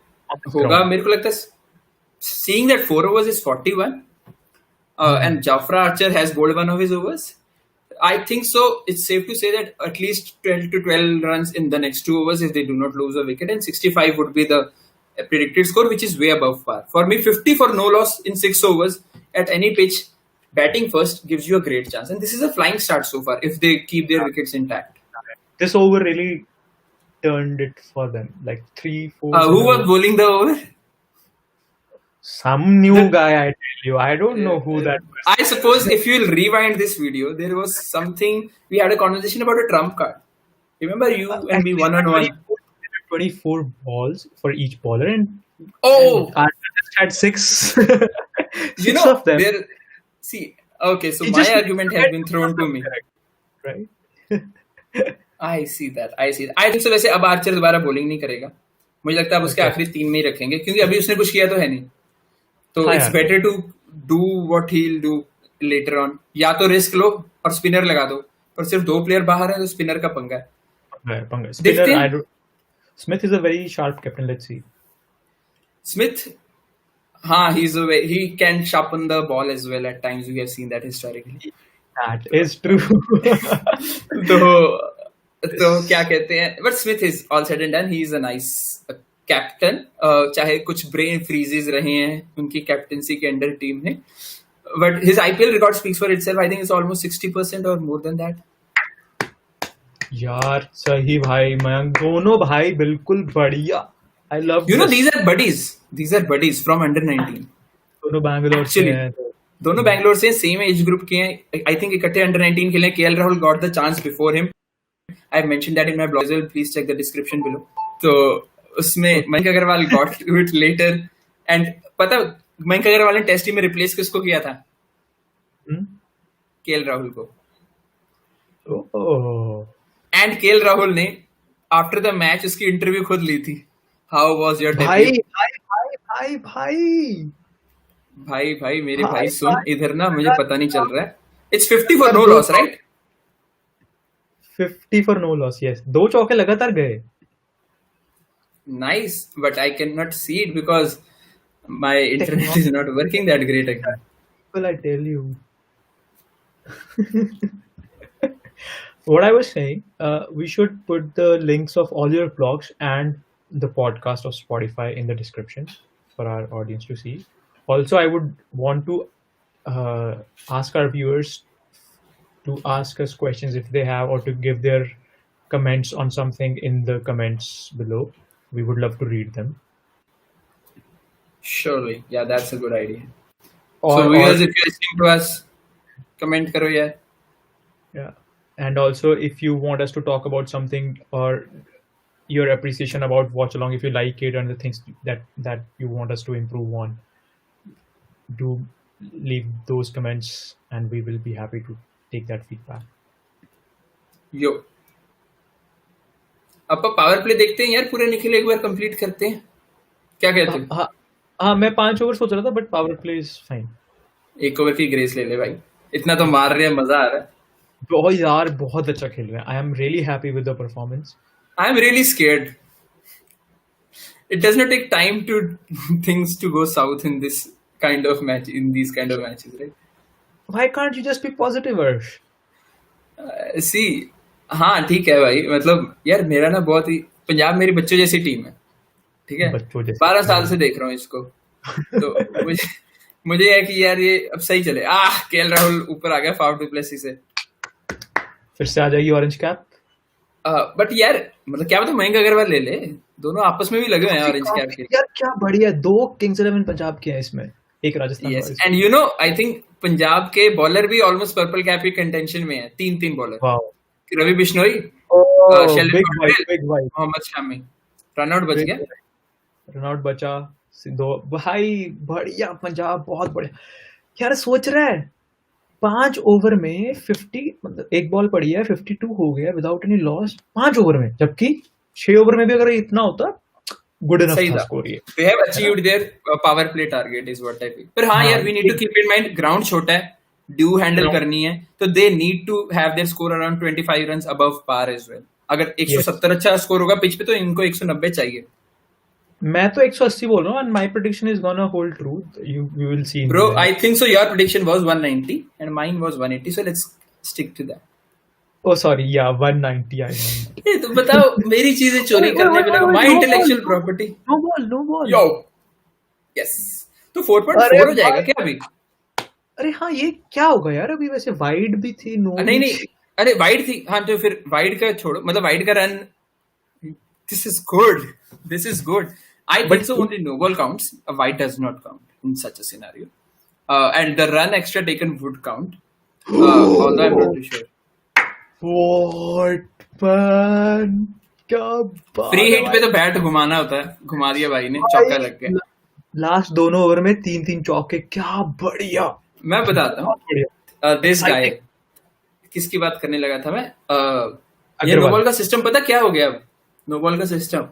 होगा? मेरे को लगता है seeing that 4 overs is 41 and Jafra Archer has bowled one of his overs. I think so. It's safe to say that at least 12 to 12 runs in the next 2 overs if they do not lose a wicket, and 65 would be the predicted score, which is way above par. For me, 50 for no loss in 6 overs at any pitch, batting first gives you a great chance. And this is a flying start so far if they keep their wickets intact. This over really turned it for them. Like 3-4. Who was bowling the over? Some new guy, I tell you. I don't know who that was. I suppose if you will rewind this video, there was something. We had a conversation about a trump card. Remember you and me one-on-one? 24 balls for each bowler, and Oh, I just had six, you six know, of them. there. See, okay, so He my just argument has had been two of thrown to them me. correct, right? I see that, I see I think so. वैसे अब Archer दोबारा bowling नहीं करेगा, मुझे लगता है अब उसके Okay. आखिरी 3 में ही रखेंगे, क्योंकि अभी उसने कुछ किया तो है नहीं। तो हाँ इट्स यार, better to do what he will do later on. या तो रिस्क लो और स्पिनर लगा दो, पर सिर्फ 2 प्लेयर बाहर है तो स्पिनर का पंगा है। पंगा. देखते Spinner, I हैं। don't. Smith is a very sharp captain. Let's see. Smith, हाँ, he can sharpen the ball as well at times. We have seen that historically. That is true. तो तो क्या कहते हैं, but Smith is all said and done, he is a nice captain. चाहे कुछ brain freezes रहे हैं उनकी कैप्टनसी के अंडर टीम में, but his IPL record speaks for itself. I think it's almost 60% और मोर देन दैट। यार सही भाई, मयंक, दोनों भाई बिल्कुल बढ़िया. I love you know, this. these are buddies from under 19 दोनों बैंगलोर से एक्चुअली। हैं. दोनों बैंगलोर से, सेम एज ग्रुप के हैं। आई थिंक इकट्ठे अंडर 19 खेले। KL Rahul got the chance before him. I have mentioned that in my blog as well, please check the description below. तो उसमें Mayank Agarwal got it later, and पता मयंक अग्रवाल ने टेस्ट टीम में replace किसको किया था? केएल राहुल को। Oh. एंड केएल राहुल ने आफ्टर द मैच उसकी इंटरव्यू खुद ली थी। हाउ वाज योर भाई डेब्यू? भाई भाई भाई भाई भाई मेरे भाई भाई सुन, भाई इधर ना मुझे यार, पता नहीं चल रहा है। इट्स 50 फॉर यार नो दो loss, right? 50 for no loss. Yes, दो चौके लगातार गए. Nice, but I cannot see it because my internet is not working that great again. Well, I tell you. What I was saying, we should put the links of all your blogs and the podcast of Spotify in the description for our audience to see. Also, I would want to ask our viewers to ask us questions if they have, or to give their comments on something in the comments below. We would love to read them. Surely, yeah, that's a good idea. Or, So viewers, or if you're listening to us, comment karo yaar. yeah, and also if you want us to talk about something, or your appreciation about watch along, if you like it, and the things that you want us to improve on, do leave those comments, and we will be happy to take that feedback. Yo, अब power play देखते हैं यार, पूरे निखिल एक बार complete करते हैं, क्या कहते हो? हाँ, मैं 5 ओवर सोच रहा था, but power play is fine. 1 over की ग्रेस ले ले भाई, इतना तो मार रहे हैं, मजा आ रहा है. बहुत यार, बहुत अच्छा खेल रहे हैं. I am really happy with the performance. I am really scared. It does not take time to things to go south in this kind of match, in these kind of matches, right? Why can't you just be positive, Arsh? सी, हाँ ठीक है भाई, मतलब यार मेरा ना बहुत ही, पंजाब मेरी बच्चों जैसी टीम है, ठीक है? 12 साल से देख रहा हूँ इसको, तो मुझे है कि यार ये अब सही चले. केएल राहुल ऊपर आ गया फाफ डू प्लेसी से, फिर से आ जाएगी ऑरेंज कैप. बट यार मतलब क्या, मतलब मयंक अग्रवाल ले ले, दोनों आपस में भी लगे हुए हैं ऑरेंज कैप के. यार क्या बढ़िया, 2 किंग्स 11 पंजाब के हैं इसमें, एक Rajasthan. Yes, and you know, I think Punjab के बॉलर भी ऑलमोस्ट पर्पल कैप के कंटेंशन में है. 3 bowler. Wow. Ravi Bishnoi, Mohammed Shami. Run out बच गया, रनआउट बचा. दो भाई, बढ़िया पंजाब, बहुत बढ़िया. यार सोच रहा है 5 ओवर में 50, मतलब एक बॉल पड़ी है, 52 हो गया विदाउट एनी लॉस 5 ओवर में, जबकि 6 ओवर में भी अगर इतना होता, गुड इनफ था स्कोर. ये they have achieved their power play target is what I feel. पर हाँ यार, we need to keep in mind ground छोटा है, ड्यू हैंडल करनी है, तो they need to have their score around 25 runs above par as well. अगर 170 अच्छा स्कोर होगा पिच पे, तो इनको 190 चाहिए. मैं तो 180 बोल रहा हूँ, and my prediction is gonna hold true. You will see. Bro, I think so. Your prediction was 190 and mine was 180. So let's stick to that. Oh sorry, yeah, 190. I mean. तो बताओ, मेरी चीजें चोरी करने पे लगा. My intellectual property. No ball. Yo, yes. तो 4.4 हो जाएगा क्या अभी? अरे हाँ, ये क्या होगा यार अभी? वैसे वाइड भी थी. नहीं, अरे वाइड थी, हाँ, तो फिर वाइड का छोड़ो, मतलब वाइड का run. This is good. I think so. Only no ball counts. A wide does not count in such a scenario. And the run extra taken would count. Although I'm not too sure. What, man? क्या free बात है hit पे भाई। तो bat घुमाना होता है, घुमा दिया भाई ने, चौका लग गया। लास्ट दोनों ओवर में 3-3 चौके, क्या बढ़िया, मैं बताता बहुत बढ़िया, हूँ दिस गाय, एक्साइटिंग। किसकी बात करने लगा था मैं, ये नो अग्रवाल। बॉल का सिस्टम पता क्या हो गया अब? नो बॉल का सिस्टम,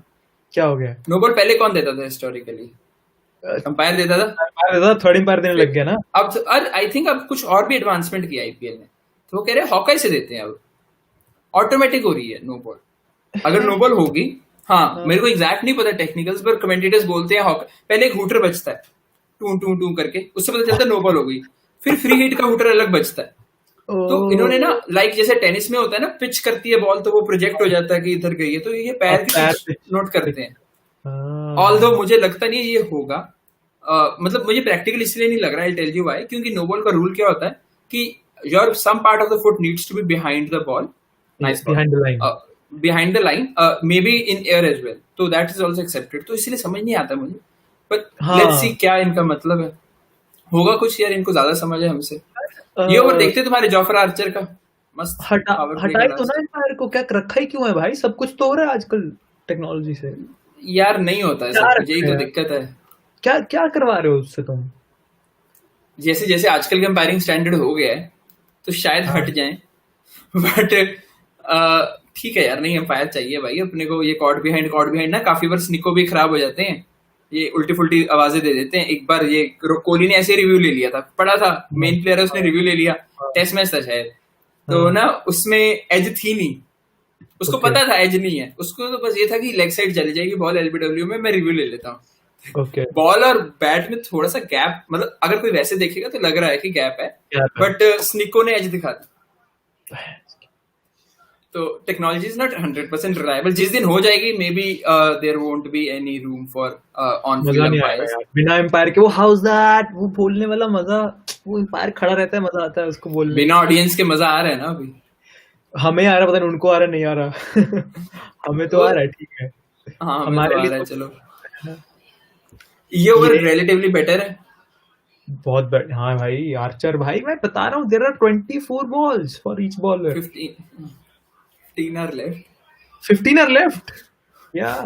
क्या हो गया? नो बॉल पहले कौन देता था हिस्टोरिकली? अंपायर देता था। थर्ड एम्पायर देने फिर लग गया ना। अब आई थिंक अब कुछ और भी एडवांसमेंट किया आईपीएल ने, तो वो कह रहे हैं हॉकाई से देते हैं अब, ऑटोमेटिक हो रही है नो बॉल। अगर नो बॉल होगी, हाँ मेरे को एग्जैक्ट नहीं पता टेक्निकल्स, पर कमेंटेटर्स बोलते हैं पहले एक हुटर बजता है टू टू टू करके, उससे पता चलता है नो बॉल हो गई, फिर फ्री हिट का हुटर अलग बजता है। तो इन्होंने ना, लाइक जैसे टेनिस में होता है ना, पिच करती है बॉल तो वो प्रोजेक्ट हो जाता है कि इधर गई है, तो ये पैर की पैर पिच पे। नोट करते हैं। ऑल्दो मुझे लगता नहीं है ये होगा, मतलब मुझे प्रैक्टिकल इसलिए नहीं लग रहा है, टेल यू व्हाई, क्योंकि नो बॉल का रूल क्या होता है कि your some part of the foot needs to be behind the ball, nice ball, behind the line. Behind the line, maybe in air as well, तो that is also accepted, तो इसलिए समझ नहीं आता मुझे, बट लेट्स सी हाँ। क्या इनका मतलब है, होगा कुछ यार, इनको ज्यादा समझ है हमसे। अ, ये ओवर देखते तुम्हारे जॉफर आर्चर का, मस्त पावर प्ले का हटाई तो ना लास्ट। एम्पायर को, क्या रखा ही क्यों है भाई? सब कुछ तो हो रहा है आजकल टेक्नोलॉजी से। यार नहीं होता है क्या सब कुछ, यही रखा है तो यार? दिक्कत है। क्या क्या करवा रहे हो उससे तुम? जैसे जैसे आजकल का एम्पायरिंग स्टैंडर्ड हो गया है, तो शायद हाँ। हट जाए, बट ठीक है यार, नहीं एम्पायर चाहिए भाई अपने को, ये कॉर्ड बिहाइंड ना काफी बार स्निको भी खराब हो जाते हैं, ये उल्टी फुल्टी आवाजें दे देते हैं। एक बार ये कोहली ने ऐसे रिव्यू ले लिया था, पड़ा था, मेन प्लेयर है उसने रिव्यू ले लिया, टेस्ट मैच था शायद, तो हाँ। ना उसमें एज थी नहीं, उसको ओके। पता था एज नहीं है, उसको तो बस ये था कि लेग साइड चली जाएगी बॉल एलबीडब्ल्यू में, मैं रिव्यू ले लेता हूँ। ओके। बॉल और बैट में थोड़ा सा गैप, मतलब अगर कोई वैसे देखेगा तो लग रहा है कि गैप है, क्या है? बट स्निको ने एज दिखा दी। तो टेक्नोलॉजी इज नॉट 100% रिलायबल, जिस दिन हो जाएगी maybe there won't be any room for on field मजा नहीं आएगा अंपायर्स। यार बिना एम्पायर के। वो हाउस दैट, वो बोलने वाला मजा, वो एम्पायर खड़ा रहता है, मजा आता है उसको बोलने में। बिना ऑडियंस के मजा आ रहा है ना अभी। हमें आ रहा, पता नहीं उनको आ रहा नहीं आ रहा। हमें तो वो आ रहा है, ठीक है। हाँ हमें तो हमारे आ लिए रहा है, तो चलो ये ओवर ये रिलेटिवली बेटर है। बहुत हाँ भाई, आर्चर भाई, मैं बता रहा हूँ, there are 24 balls for each bowler. 15 are left 15 are left. Yeah.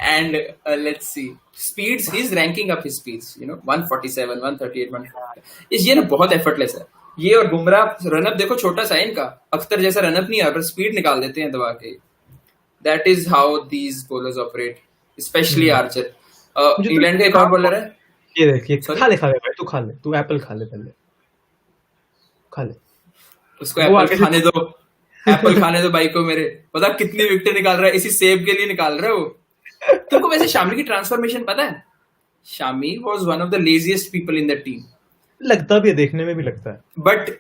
and let's see speeds, he's ranking up his speeds, 147, 138, 140, ये ना बहुत एफर्टलेस है ये। और बुमराह रनअप देखो छोटा सा है इनका, अख्तर जैसा रनअप नहीं है, पर स्पीड निकाल देते हैं दबा के। That is how these bowlers operate, specially Archer. मुझे तो इंग्लैंड का एक और बॉलर है, ये देखिए, सॉरी खा ले भाई, तू खा ले, तू एप्पल खा ले पहले, खा ले। उसको वो एप्पल आगे खाने से दो, एप्पल खाने दो भाई को मेरे, पता कितनी विकेट निकाल रहा है, इसी सेब के लिए निकाल रहा है वो। तुमको वैसे शामी की ट्रांसफॉर्मेशन पता है? Shami was one of the laziest people in the team. लगता भी है, देखने में भी लगता है। But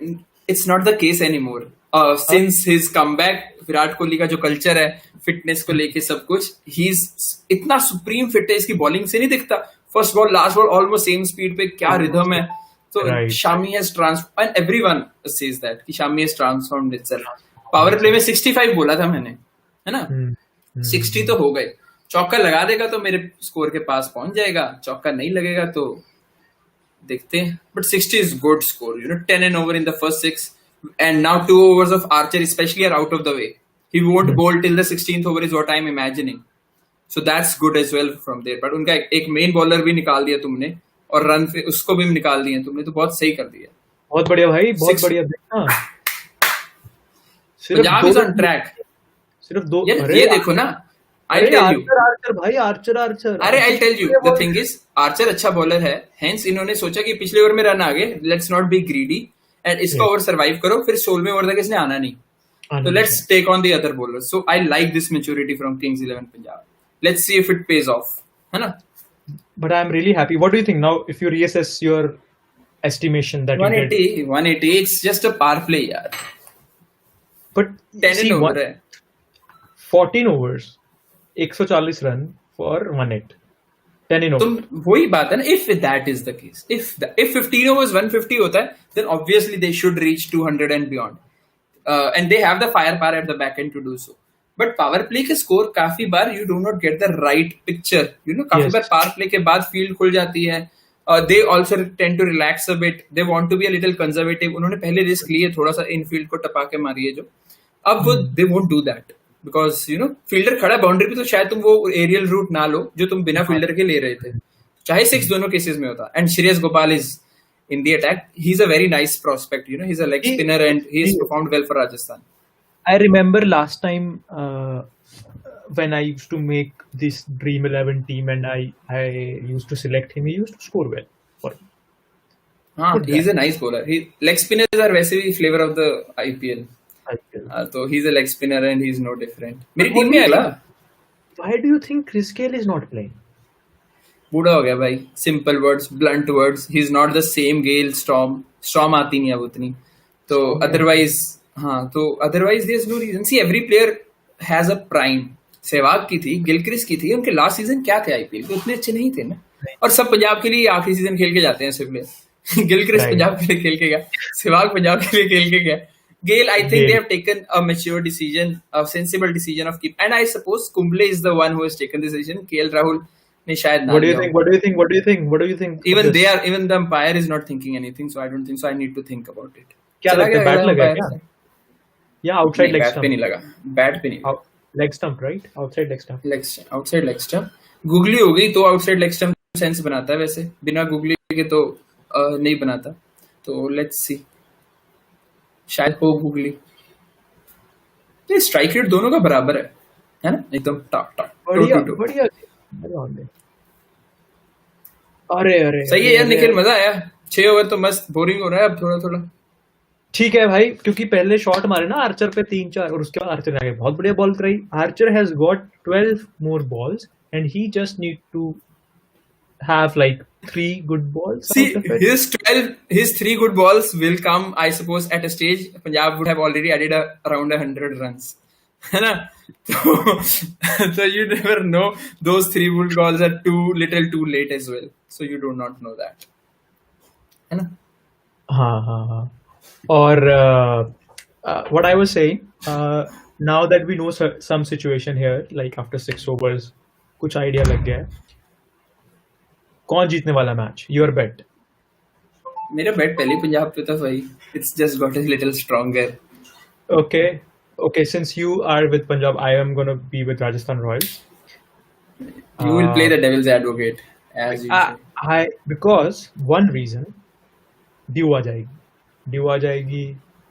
it's not the case anymore. Since his comeback, Virat Kohli का जो कल्चर है, फिटनेस को लेके सब कुछ, he's इतना सुप्रीम फिट है, इसकी बॉलिंग से नहीं दिखता। First ball last ball almost same speed पे, क्या रिदम है। तो Shami has transformed, and everyone says that कि Shami has transformed itself. Power play में 65 बोला था मैंने, है ना? 60 तो हो गए। चौका लगा देगा तो मेरे स्कोर के पास पहुंच जाएगा, चौका नहीं लगेगा तो देखते हैं। But 60 is good score, 10 and over in the first 6, and now 2 overs of Archer especially are out of the way. He won't bowl till the 16th over is what I'm imagining. So that's good as well from there. But उनका एक main bowler भी निकाल दिया तुमने, और run उसको भी निकाल दिया तुमने, तो बहुत सही कर दिया। बहुत बढ़िया भाई, बहुत बढ़िया। देखना पंजाब इज ऑन ट्रैक। सिर्फ दो, यार ये देखो ना, I'll tell you. आर्चर भाई, आर्चर। अरे I'll tell you, the thing is, Archer अच्छा बॉलर है, हेंस इन्होंने सोचा कि पिछले ओवर में रन आ गए, let's not be greedy, and इसका ओवर सरवाइव करो, फिर 16वें ओवर तक इसने आना नहीं, तो let's take on the other bowler. So I like this maturity from Kings 11 Punjab. Let's see if it pays off, है ना? But I'm really happy. What do you think now if you reassess your estimation that 180, you did? 180, it's just a par play यार। But 10 see, and over है। 14 overs, 140 run for 1-8. 10 in over. तुम वही बात है ना, if that is the case, if 15 overs 150 होता है, then obviously they should reach 200 and beyond, and they have the firepower at the back end to do so. But power play के score काफी बार you do not get the right picture, काफी बार power play के बाद field खुल जाती है, they also tend to relax a bit, they want to be a little conservative. उन्होंने पहले रिस्क लिए, थोड़ा सा इनफील्ड को टपा के मारी है जो, अब वो they won't do that, because fielder खड़ा बाउंड्री पे तो शायद तुम वो एरियल रूट ना लो जो तुम बिना फील्डर के ले रहे थे, चाहे 6 दोनों केसेस में होता. And Shreyas Gopal is in the attack. He's a very nice prospect. He's a leg spinner and he's performed well for Rajasthan. I remember last time when I used to make this Dream11 team and I used to select him. He used to score well for me. He's a nice bowler. Leg spinners are वैसे भी flavor of the IPL. So he's a leg spinner and he's no different. मेरी team में आया. Why do you think Chris Gale is not playing? बूढ़ा हो गया भाई. Simple words, blunt words. He is not the same Gayle. Storm आती नहीं अब उतनी. तो otherwise there is no reason. See every player has a prime. Sehwag की थी, गिलक्रिस्ट की थी. उनके लास्ट सीजन क्या थे आईपीएल के? उतने अच्छे नहीं थे ना. और सब पंजाब के लिए आखिरी सीजन खेल के जाते हैं सब प्लेयर. गिलक्रिस्ट पंजाब के लिए खेल के गया, सहवाग पंजाब के लिए खेल के गया. Gale, I think they have taken a mature decision, a sensible decision of keep. And I suppose Kumble is the one who has taken this decision. KL Rahul ने शायद ना. What do you think? Even the umpire is not thinking anything, so I don't think so. I need to think about it. क्या लगता है? Bat लगा क्या? या outside leg stump? Bat पे नहीं लगा. बैट पे नहीं. Leg stump, right? Outside leg stump. Outside leg stump. Googly हो गई तो आउटसाइड लेग स्टंप सेंस बनाता है. वैसे बिना गूगली के तो नहीं बनाता. तो लेट्स सी. शायद हो गूगली. ये स्ट्राइक रेट दोनों का बराबर है ना? एकदम टॉप. बढ़िया. अरे सही है यार निखिल, मजा आया. 6 ओवर तो मस्त. बोरिंग हो रहा है अब थोड़ा. ठीक है भाई, क्योंकि पहले शॉट मारे ना आर्चर पे 3-4 और उसके बाद आर्चर ने आगे बहुत बढ़िया बॉल कराई. Archer has got 12 more balls and he just need to have like 3 good balls. See, his 3 good balls will come, I suppose, at a stage Punjab would have already added around 100 runs. है ना? So you never know. Those 3 good balls are too late as well. So you do not know that. है ना? हाँ. और what I was saying, now that we know some situation here, like after 6 overs, कुछ idea लग गया है. कौन जीतने वाला मैच? योर बेट. मेरा बेट पहले पंजाब पे था भाई. It's just got a little stronger. Okay, since you are with Punjab, I am going to be with Rajasthan Royals. You will play the devil's advocate as usual. Because one reason, dew आ जाएगी.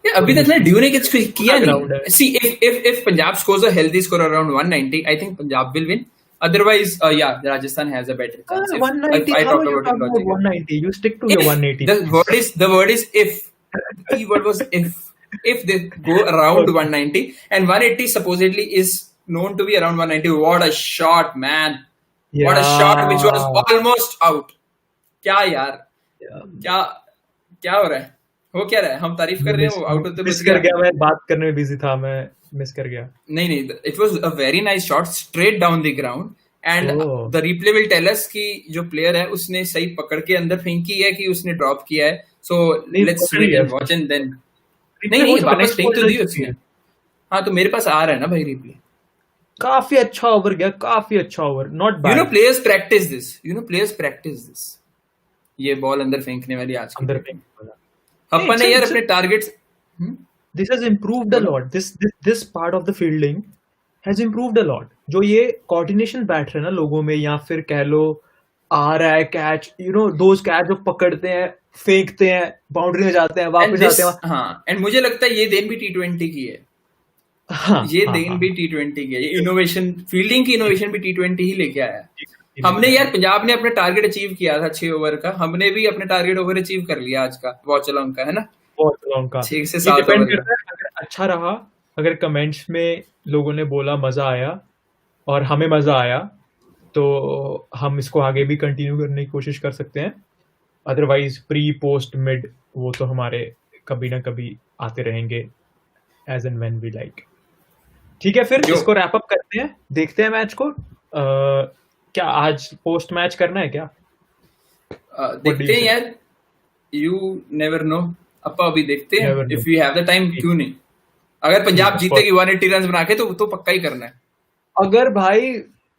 अभी तक ना due ने कुछ किया नहीं. See, if Punjab scores a healthy score around 190, I think Punjab will win. Otherwise, Rajasthan has a better chance. 190. How are you talking about 190? You stick to your 180. The word is if. The key word was if. If they go around 190 and 180 supposedly is known to be around 190. What a shot, man! Yeah. What a shot which was almost out. क्या यार? क्या हो रहा है? हो क्या रहा है? हम तारीफ कर रहे हैं, वो आउट होते मिस कर गया. मैं बात करने में बिजी था, मैं मिस कर गया. नहीं, it was a very nice shot straight down the ground and the replay will tell us कि जो player है उसने सही पकड़ के अंदर फेंकी है कि उसने ड्रॉप किया है. So let's watch and then. नहीं वापस फेंक तो दी उसने. हाँ तो मेरे पास आ रहा है ना भाई रिप्ले. काफी अच्छा ओवर गया, काफी अच्छा over. Not bad. Players practice this. ये बॉल अंदर फेंकने वाली आज अंदर फेंकने वाला. अपन ने यार अपने targets. This has improved a lot. This part of the fielding has improved a lot. जो ये coordination बैठ रहे हैं ना लोगों में, या फिर कह लो आ रहा है कैच, those कैच जो पकड़ते हैं, फेंकते हैं, बाउंड्री में जाते हैं, वापस जाते हैं. हाँ, एंड मुझे लगता है ये देन भी T20 की है. ये देन भी T20 की है. ये इनोवेशन, फील्डिंग की इनोवेशन भी T20 ही लेके आया. हमने यार पंजाब ने अपने टारगेट अचीव किया था 6 ओवर का. हमने भी अपने टारगेट ओवर अचीव कर लिया आज का वॉच अलोंग का, है ना? 6 से 7 डिपेंड करता है. अगर अच्छा रहा, अगर कमेंट्स में लोगों ने बोला मजा आया और हमें मजा आया, तो हम इसको आगे भी कंटिन्यू करने की कोशिश कर सकते हैं. अदरवाइज प्री पोस्ट मिड वो तो हमारे कभी ना कभी आते रहेंगे as and when we like. ठीक है, फिर इसको रैप अप करते हैं, देखते हैं मैच को. क्या आज पोस्ट मैच करना है क्या? देखते हैं यार. You never know. अपा अभी देखते हैं. If we have the time, क्यों नहीं. अगर पंजाब जीतेगी 180 रन बना के तो पक्का ही करना है. अगर भाई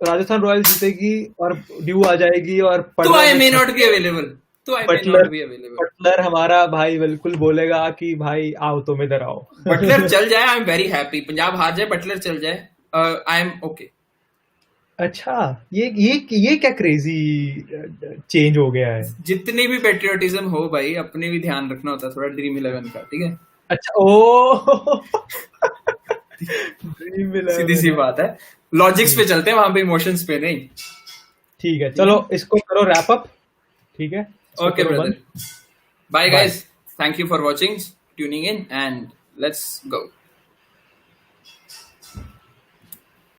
राजस्थान रॉयल्स जीतेगी और ड्यू आ जाएगी और तो I may not be available. Buttler हमारा भाई बिल्कुल बोलेगा कि भाई आओ, तुम इधर आओ. बटलर चल जाए, I am very happy. Punjab हार जाए, बटलर चल जाए, आई एम ओके. अच्छा, ये क्या क्रेजी चेंज हो गया है? जितनी भी पेट्रियोटिज्म हो भाई, अपने भी ध्यान रखना होता है थोड़ा Dream11 का, ठीक है. अच्छा, ओ ड्रीम सीधी 11 सी है। बात है. लॉजिक्स पे ठीक चलते हैं वहां पे, इमोशंस पे नहीं. ठीक है, ठीक है. चलो इसको करो रैप अप। ठीक है, इसको ओके करो ब्रदर. बंद। Bye bye. Guys. Thank you for watching, tuning in, and let's go.